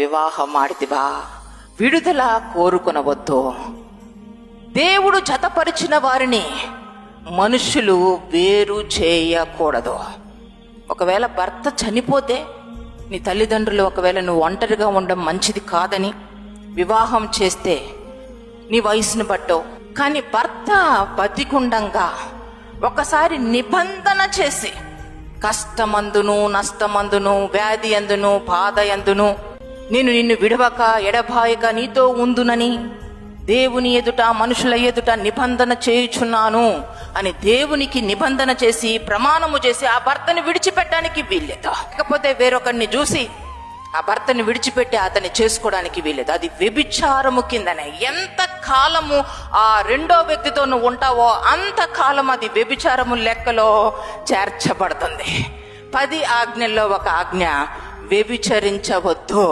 వివాహం ఆడితివా, విడుదల కోరుకొనవద్దు. దేవుడు జతపరిచిన వారిని మనుషులు వేరు చేయకూడదు. ఒకవేళ భర్త చనిపోతే, నీ తల్లిదండ్రులు ఒకవేళ నువ్వు ఒంటరిగా ఉండడం మంచిది కాదని వివాహం చేస్తే నీ వయసును బట్టో, కానీ భర్త బతికుండంగా ఒకసారి నిబంధన చేసి కష్టమందును, నష్టమందును, వ్యాధి అందును, బాధ అందును నేను నిన్ను విడవక ఎడబాయక నీతో ఉందునని దేవుని ఎదుట, మనుషుల ఎదుట నిబంధన చేయుచున్నాను అని దేవునికి నిబంధన చేసి ప్రమాణము చేసి ఆ భర్తని విడిచిపెట్టడానికి వీల్లేదు. లేకపోతే వేరొకరిని చూసి ఆ భర్తని విడిచిపెట్టి అతన్ని చేసుకోవడానికి వీల్లేదు. అది వ్యభిచారము కిందనే. ఎంత కాలము ఆ రెండో వ్యక్తితో నువ్వు ఉంటావో అంత కాలం అది వ్యభిచారము లెక్కలో చేర్చబడుతుంది. 10 ఆజ్ఞల్లో ఒక ఆజ్ఞ, వ్యభిచరించవద్దు.